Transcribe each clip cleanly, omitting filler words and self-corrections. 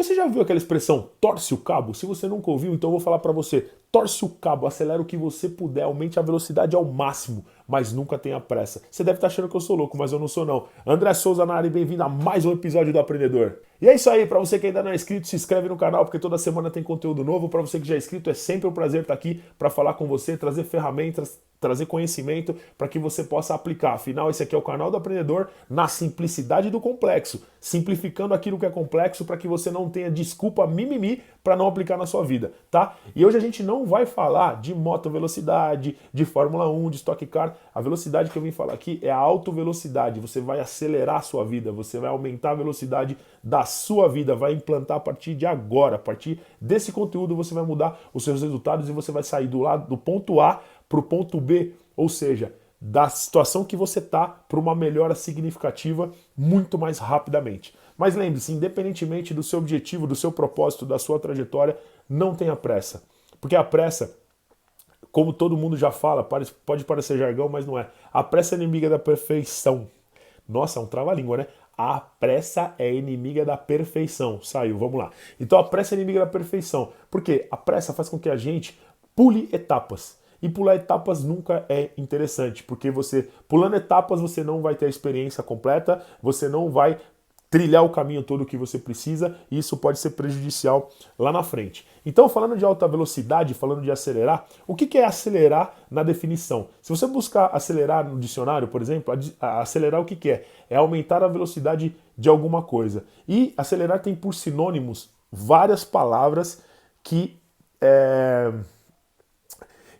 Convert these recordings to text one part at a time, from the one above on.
Você já viu aquela expressão torce o cabo? Se você nunca ouviu, então eu vou falar para você. Torce o cabo, acelera o que você puder, aumente a velocidade ao máximo, mas nunca tenha pressa. Você deve estar achando que eu sou louco, mas eu não sou não. André Souza na área e bem-vindo a mais um episódio do Aprendedor. E é isso aí, para você que ainda não é inscrito, se inscreve no canal, porque toda semana tem conteúdo novo. Para você que já é inscrito, é sempre um prazer estar aqui para falar com você, trazer ferramentas, trazer conhecimento para que você possa aplicar. Afinal, esse aqui é o canal do Aprendedor na simplicidade do complexo, simplificando aquilo que é complexo para que você não tenha desculpa mimimi para não aplicar na sua vida, tá? E hoje a gente não vai falar de moto velocidade, de Fórmula 1, de Stock Car. A velocidade que eu vim falar aqui é a autovelocidade. Você vai acelerar a sua vida, você vai aumentar a velocidade da sua vida, vai implantar a partir de agora. A partir desse conteúdo você vai mudar os seus resultados e você vai sair do lado do ponto A para o ponto B, ou seja, da situação que você está para uma melhora significativa muito mais rapidamente. Mas lembre-se, independentemente do seu objetivo, do seu propósito, da sua trajetória, não tenha pressa. Porque a pressa, como todo mundo já fala, pode parecer jargão, mas não é. A pressa é inimiga da perfeição. Nossa, é um trava-língua, né? A pressa é inimiga da perfeição. Saiu, vamos lá. Então a pressa é inimiga da perfeição. Por quê? A pressa faz com que a gente pule etapas. E pular etapas nunca é interessante, porque você, pulando etapas, você não vai ter a experiência completa, você não vai trilhar o caminho todo que você precisa, e isso pode ser prejudicial lá na frente. Então, falando de alta velocidade, falando de acelerar, o que é acelerar na definição? Se você buscar acelerar no dicionário, por exemplo, acelerar o que é? É aumentar a velocidade de alguma coisa. E acelerar tem por sinônimos várias palavras que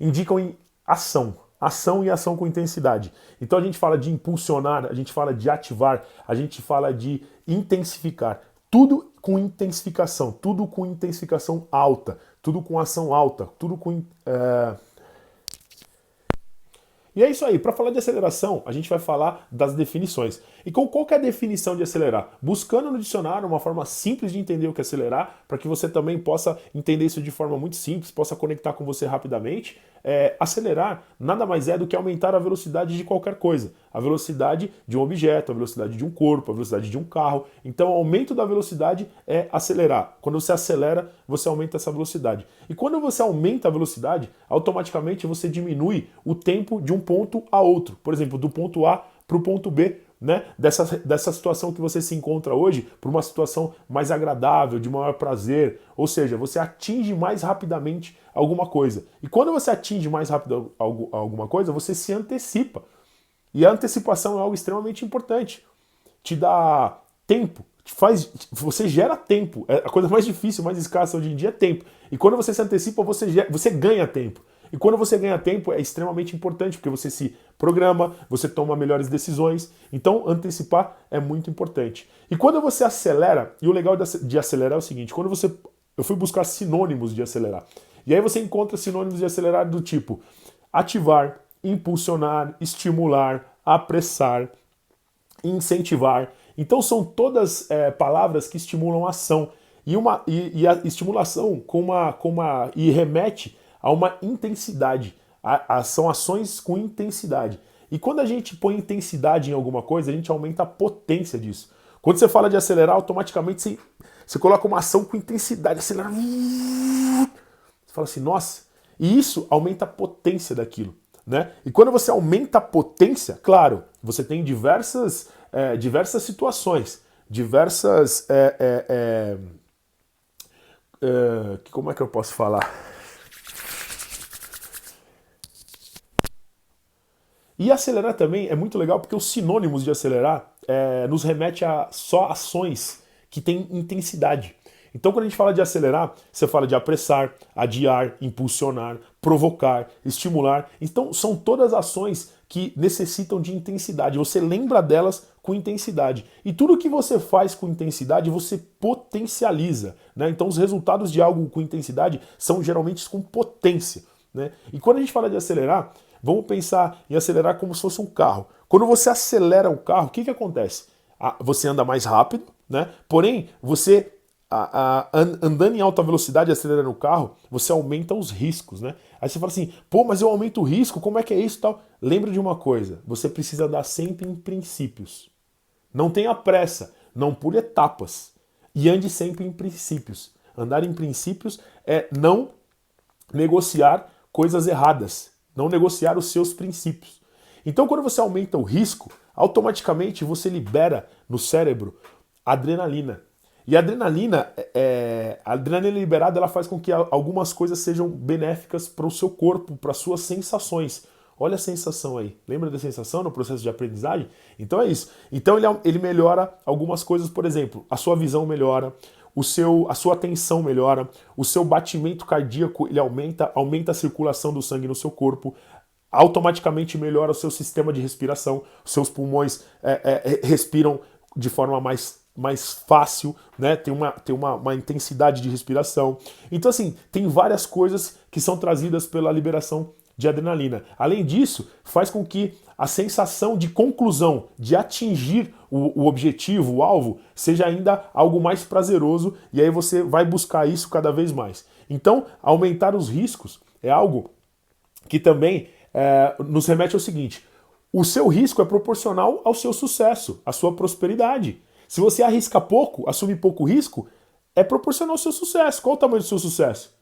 indicam em ação. Ação e ação com intensidade. Então a gente fala de impulsionar, a gente fala de ativar, a gente fala de intensificar. Tudo com intensificação, tudo com intensificação alta, tudo com ação alta, tudo com... E é isso aí, para falar de aceleração, a gente vai falar das definições. E qual que é a definição de acelerar? Buscando no dicionário uma forma simples de entender o que é acelerar, para que você também possa entender isso de forma muito simples, possa conectar com você rapidamente. Acelerar nada mais é do que aumentar a velocidade de qualquer coisa. A velocidade de um objeto, a velocidade de um corpo, a velocidade de um carro. Então, o aumento da velocidade é acelerar. Quando você acelera, você aumenta essa velocidade. E quando você aumenta a velocidade, automaticamente você diminui o tempo de um ponto a outro. Por exemplo, do ponto A para o ponto B, né? Dessa situação que você se encontra hoje para uma situação mais agradável, de maior prazer. Ou seja, você atinge mais rapidamente alguma coisa. E quando você atinge mais rápido alguma coisa, você se antecipa. E a antecipação é algo extremamente importante. Te dá tempo, você gera tempo. A coisa mais difícil, mais escassa hoje em dia é tempo. E quando você se antecipa, você ganha tempo. E quando você ganha tempo é extremamente importante, porque você se programa, você toma melhores decisões. Então, antecipar é muito importante. E quando você acelera, e o legal de acelerar é o seguinte, eu fui buscar sinônimos de acelerar. E aí você encontra sinônimos de acelerar do tipo ativar, impulsionar, estimular, apressar, incentivar. Então são todas palavras que estimulam a ação. E a estimulação e remete a uma intensidade. São ações com intensidade. E quando a gente põe intensidade em alguma coisa, a gente aumenta a potência disso. Quando você fala de acelerar, automaticamente você coloca uma ação com intensidade, acelera. Você fala assim, nossa. E isso aumenta a potência daquilo. Né? E quando você aumenta a potência, claro, você tem diversas situações, como é que eu posso falar? E acelerar também é muito legal porque os sinônimos de acelerar nos remete a só ações que têm intensidade. Então, quando a gente fala de acelerar, você fala de apressar, adiar, impulsionar, provocar, estimular. Então, são todas ações que necessitam de intensidade. Você lembra delas com intensidade. E tudo que você faz com intensidade, você potencializa. Né? Então, os resultados de algo com intensidade são geralmente com potência. Né? E quando a gente fala de acelerar, vamos pensar em acelerar como se fosse um carro. Quando você acelera o carro, o que acontece? Você anda mais rápido, né? Porém, você andando em alta velocidade, acelerando o carro, você aumenta os riscos, né? Aí você fala assim, pô, mas eu aumento o risco, como é que é isso e tal? Lembra de uma coisa, você precisa andar sempre em princípios. Não tenha pressa, não pule etapas. e ande sempre em princípios. Andar em princípios é não negociar coisas erradas, não negociar os seus princípios. Então, quando você aumenta o risco, automaticamente você libera no cérebro adrenalina. E a adrenalina liberada, ela faz com que algumas coisas sejam benéficas para o seu corpo, para as suas sensações. Olha a sensação aí. Lembra da sensação no processo de aprendizagem? Então é isso. Então ele melhora algumas coisas, por exemplo, a sua visão melhora, a sua atenção melhora, o seu batimento cardíaco ele aumenta a circulação do sangue no seu corpo, automaticamente melhora o seu sistema de respiração, os seus pulmões respiram de forma mais fácil, né? Tem uma intensidade de respiração. Então, assim, tem várias coisas que são trazidas pela liberação de adrenalina. Além disso, faz com que a sensação de conclusão, de atingir o objetivo, o alvo, seja ainda algo mais prazeroso e aí você vai buscar isso cada vez mais. Então, aumentar os riscos é algo que também nos remete ao seguinte: o seu risco é proporcional ao seu sucesso, à sua prosperidade. Se você arrisca pouco, assume pouco risco, é proporcional ao seu sucesso. Qual o tamanho do seu sucesso?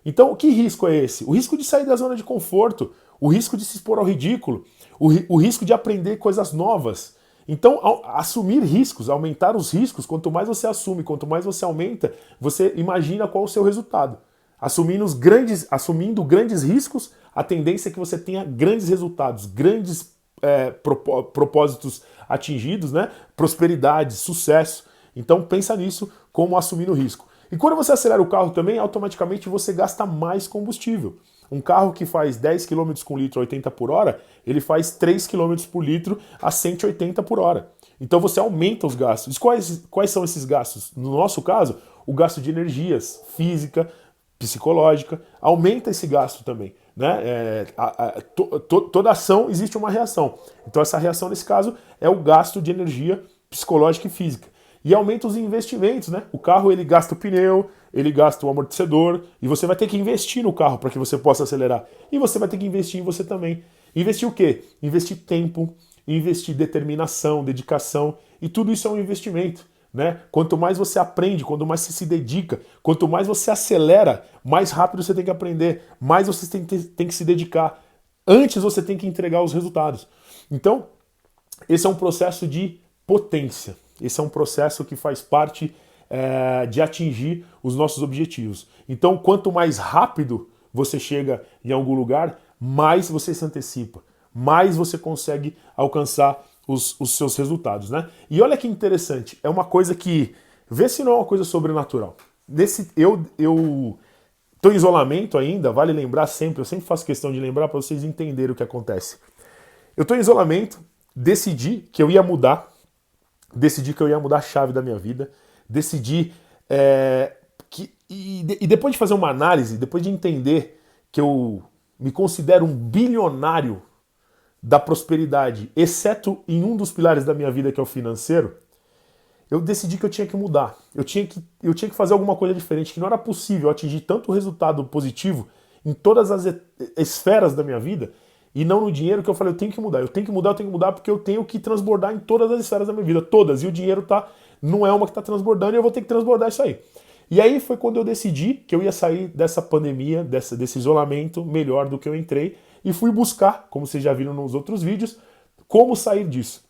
Então, que risco é esse? O risco de sair da zona de conforto, o risco de se expor ao ridículo, o risco de aprender coisas novas. Então, assumir riscos, aumentar os riscos, quanto mais você assume, quanto mais você aumenta, você imagina qual é o seu resultado. Assumindo grandes riscos, a tendência é que você tenha grandes resultados, grandes propósitos atingidos, né? Prosperidade, sucesso. Então pensa nisso como assumindo risco. E quando você acelera o carro também, automaticamente você gasta mais combustível. Um carro que faz 10 km com litro a 80 por hora, ele faz 3 km por litro a 180 por hora. Então você aumenta os gastos. Quais são esses gastos? No nosso caso, o gasto de energias, física, psicológica, aumenta esse gasto também. Né? Toda ação existe uma reação. Então essa reação, nesse caso, é o gasto de energia psicológica e física. E aumenta os investimentos, né? O carro ele gasta o pneu, ele gasta o amortecedor, e você vai ter que investir no carro para que você possa acelerar. E você vai ter que investir em você também. Investir o quê? Investir tempo, investir determinação, dedicação, e tudo isso é um investimento. Né? Quanto mais você aprende, quanto mais você se dedica, quanto mais você acelera, mais rápido você tem que aprender, mais você tem que se dedicar. Antes você tem que entregar os resultados. Então, esse é um processo de potência. Esse é um processo que faz parte de atingir os nossos objetivos. Então, quanto mais rápido você chega em algum lugar, mais você se antecipa, mais você consegue alcançar os seus resultados, né? E olha que interessante, é uma coisa que, vê se não é uma coisa sobrenatural. Eu estou em isolamento ainda, vale lembrar sempre, eu sempre faço questão de lembrar para vocês entenderem o que acontece. Eu estou em isolamento, decidi que eu ia mudar a chave da minha vida, decidi e depois de fazer uma análise, depois de entender que eu me considero um bilionário da prosperidade, exceto em um dos pilares da minha vida, que é o financeiro, eu decidi que eu tinha que mudar. Eu tinha que fazer alguma coisa diferente, que não era possível atingir tanto resultado positivo em todas as esferas da minha vida, e não no dinheiro, que eu falei, eu tenho que mudar porque eu tenho que transbordar em todas as esferas da minha vida, todas, e o dinheiro não é uma que está transbordando, e eu vou ter que transbordar isso aí. E aí foi quando eu decidi que eu ia sair dessa pandemia, desse isolamento, melhor do que eu entrei, e fui buscar, como vocês já viram nos outros vídeos, como sair disso.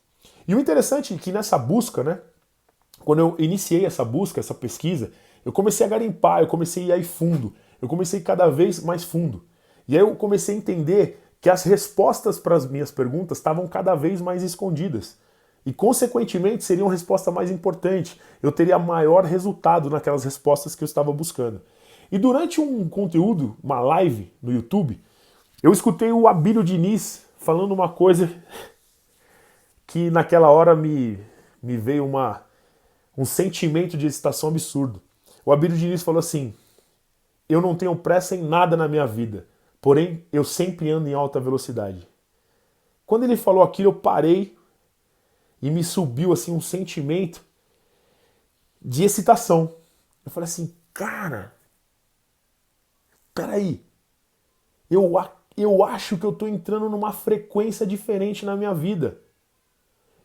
E o interessante é que nessa busca, né, quando eu iniciei essa busca, essa pesquisa, eu comecei a garimpar, eu comecei a ir fundo, eu comecei cada vez mais fundo. E aí eu comecei a entender que as respostas para as minhas perguntas estavam cada vez mais escondidas. E, consequentemente, seria uma resposta mais importante. Eu teria maior resultado naquelas respostas que eu estava buscando. E durante um conteúdo, uma live no YouTube, eu escutei o Abílio Diniz falando uma coisa que naquela hora me veio um sentimento de excitação absurdo. O Abílio Diniz falou assim: eu não tenho pressa em nada na minha vida, porém eu sempre ando em alta velocidade. Quando ele falou aquilo, eu parei e me subiu assim um sentimento de excitação. Eu falei assim, cara, peraí, eu acho que eu estou entrando numa frequência diferente na minha vida.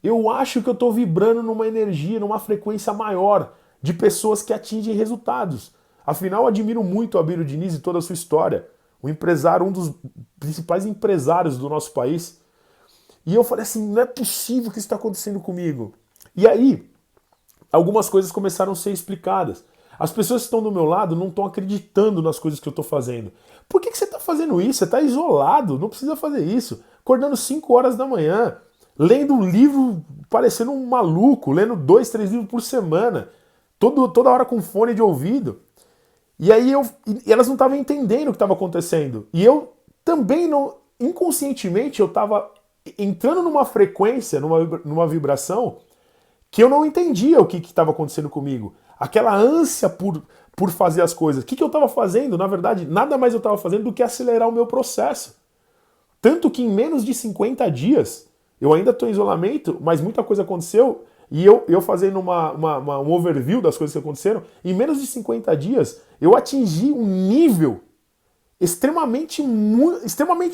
Eu acho que eu estou vibrando numa energia, numa frequência maior, de pessoas que atingem resultados. Afinal, eu admiro muito o Abílio Diniz e toda a sua história. Um empresário, um dos principais empresários do nosso país. E eu falei assim, não é possível que isso está acontecendo comigo. E aí, algumas coisas começaram a ser explicadas. As pessoas que estão do meu lado não estão acreditando nas coisas que eu estou fazendo. Por que você está fazendo isso? Você está isolado, não precisa fazer isso. Acordando 5 horas da manhã, lendo um livro parecendo um maluco, lendo 2, 3 livros por semana, toda hora com fone de ouvido. E aí elas não estavam entendendo o que estava acontecendo. E eu também não, inconscientemente, eu estava entrando numa frequência, numa vibração, que eu não entendia o que estava acontecendo comigo. Aquela ânsia por fazer as coisas. O que eu estava fazendo? Na verdade, nada mais eu estava fazendo do que acelerar o meu processo. Tanto que em menos de 50 dias, eu ainda estou em isolamento, mas muita coisa aconteceu, e eu fazendo um overview das coisas que aconteceram, em menos de 50 dias, eu atingi um nível extremamente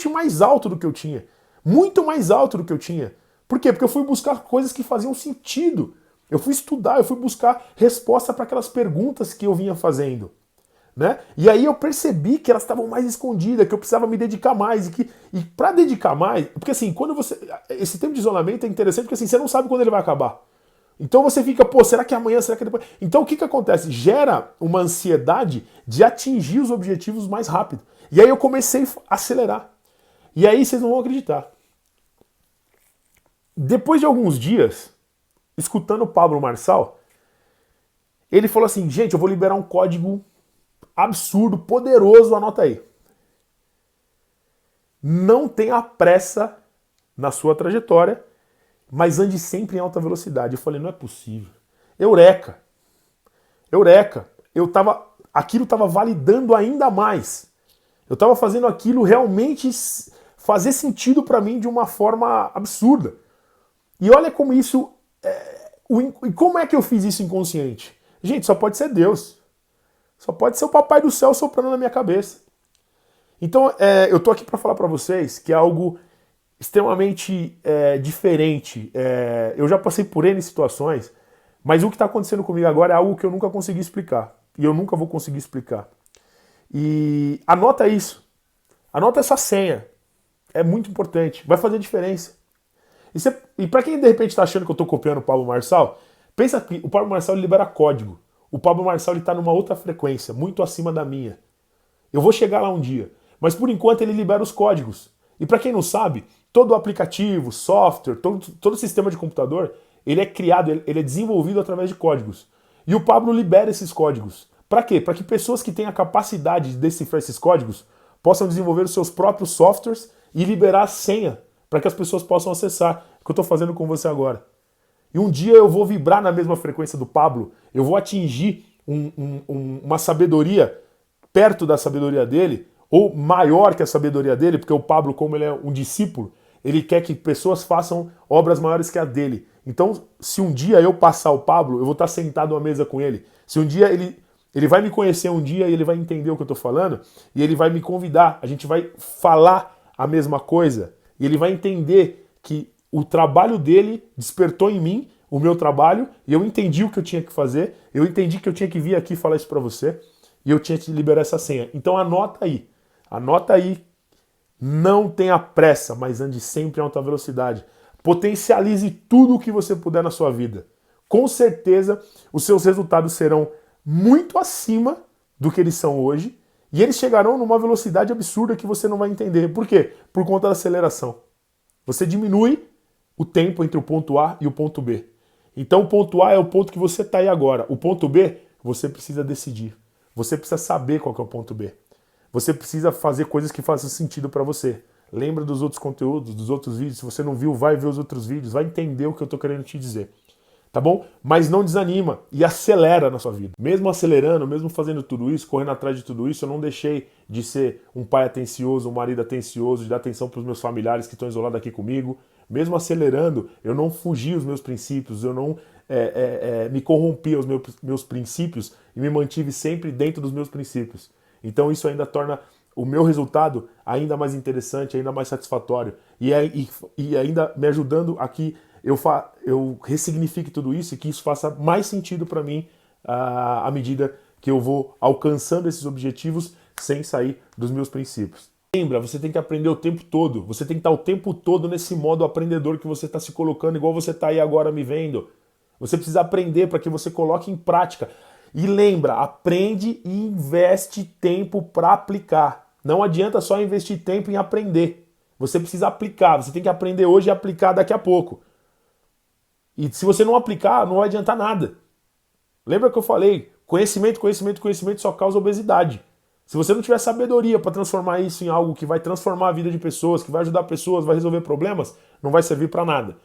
mais alto do que eu tinha. Muito mais alto do que eu tinha. Por quê? Porque eu fui buscar coisas que faziam sentido. Eu fui estudar, eu fui buscar resposta para aquelas perguntas que eu vinha fazendo. Né? E aí eu percebi que elas estavam mais escondidas, que eu precisava me dedicar mais. E para dedicar mais, porque assim, quando você. Esse tempo de isolamento é interessante porque assim, você não sabe quando ele vai acabar. Então você fica, pô, será que é amanhã? Será que é depois? Então o que acontece? Gera uma ansiedade de atingir os objetivos mais rápido. E aí eu comecei a acelerar. E aí vocês não vão acreditar. Depois de alguns dias, escutando o Pablo Marçal, ele falou assim, gente, eu vou liberar um código absurdo, poderoso, anota aí. Não tenha pressa na sua trajetória, mas ande sempre em alta velocidade. Eu falei, não é possível. Eureka! Eureka! Aquilo estava validando ainda mais. Eu estava fazendo aquilo realmente fazer sentido para mim de uma forma absurda. E olha como isso... E como é que eu fiz isso inconsciente? Gente, só pode ser Deus. Só pode ser o Papai do Céu soprando na minha cabeça. Então, eu tô aqui para falar para vocês que é algo extremamente diferente. Eu já passei por N situações, mas o que está acontecendo comigo agora é algo que eu nunca consegui explicar. E eu nunca vou conseguir explicar. E anota isso. Anota essa senha. É muito importante. Vai fazer diferença. E para quem de repente está achando que eu estou copiando o Pablo Marçal, pensa que o Pablo Marçal libera código. O Pablo Marçal está numa outra frequência, muito acima da minha. Eu vou chegar lá um dia. Mas por enquanto ele libera os códigos. E para quem não sabe, todo aplicativo, software, todo sistema de computador, ele é criado, ele é desenvolvido através de códigos. E o Pablo libera esses códigos. Para quê? Para que pessoas que têm a capacidade de decifrar esses códigos possam desenvolver os seus próprios softwares e liberar a senha para que as pessoas possam acessar o que eu estou fazendo com você agora. E um dia eu vou vibrar na mesma frequência do Pablo, eu vou atingir uma sabedoria perto da sabedoria dele, ou maior que a sabedoria dele, porque o Pablo, como ele é um discípulo, ele quer que pessoas façam obras maiores que a dele. Então, se um dia eu passar o Pablo, eu vou estar sentado à mesa com ele. Se um dia ele vai me conhecer um dia e ele vai entender o que eu estou falando, e ele vai me convidar, a gente vai falar a mesma coisa, e ele vai entender que o trabalho dele despertou em mim o meu trabalho, e eu entendi o que eu tinha que fazer, eu entendi que eu tinha que vir aqui falar isso para você, e eu tinha que liberar essa senha. Então anota aí, não tenha pressa, mas ande sempre em alta velocidade. Potencialize tudo o que você puder na sua vida. Com certeza, os seus resultados serão muito acima do que eles são hoje, e eles chegarão numa velocidade absurda que você não vai entender. Por quê? Por conta da aceleração. Você diminui o tempo entre o ponto A e o ponto B. Então o ponto A é o ponto que você está aí agora. O ponto B, você precisa decidir. Você precisa saber qual que é o ponto B. Você precisa fazer coisas que façam sentido para você. Lembra dos outros conteúdos, dos outros vídeos. Se você não viu, vai ver os outros vídeos. Vai entender o que eu estou querendo te dizer. Tá bom? Mas não desanima e acelera na sua vida. Mesmo acelerando, mesmo fazendo tudo isso, correndo atrás de tudo isso, eu não deixei de ser um pai atencioso, um marido atencioso, de dar atenção para os meus familiares que estão isolados aqui comigo. Mesmo acelerando, eu não fugi os meus princípios, eu não me corrompi aos meus princípios e me mantive sempre dentro dos meus princípios. Então isso ainda torna o meu resultado ainda mais interessante, ainda mais satisfatório e ainda me ajudando a que eu ressignifique tudo isso e que isso faça mais sentido para mim à medida que eu vou alcançando esses objetivos sem sair dos meus princípios. Lembra, você tem que aprender o tempo todo. Você tem que estar o tempo todo nesse modo aprendedor que você está se colocando, igual você está aí agora me vendo. Você precisa aprender para que você coloque em prática. E lembra, aprende e investe tempo para aplicar. Não adianta só investir tempo em aprender. Você precisa aplicar. Você tem que aprender hoje e aplicar daqui a pouco. E se você não aplicar, não vai adiantar nada. Lembra que eu falei? Conhecimento, conhecimento, conhecimento só causa obesidade. Se você não tiver sabedoria para transformar isso em algo que vai transformar a vida de pessoas, que vai ajudar pessoas, vai resolver problemas, não vai servir para nada.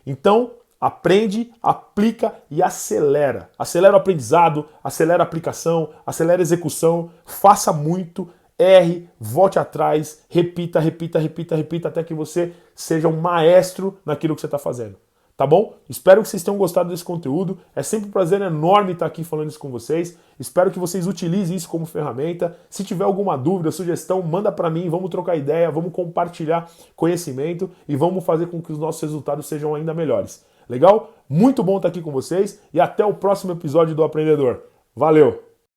Então, aprende, aplica e acelera. Acelera o aprendizado, acelera a aplicação, acelera a execução, faça muito, erre, volte atrás, repita, repita, repita, repita, até que você seja um maestro naquilo que você está fazendo. Tá bom? Espero que vocês tenham gostado desse conteúdo. É sempre um prazer enorme estar aqui falando isso com vocês. Espero que vocês utilizem isso como ferramenta. Se tiver alguma dúvida, sugestão, manda para mim, vamos trocar ideia, vamos compartilhar conhecimento e vamos fazer com que os nossos resultados sejam ainda melhores. Legal? Muito bom estar aqui com vocês e até o próximo episódio do Aprendedor. Valeu!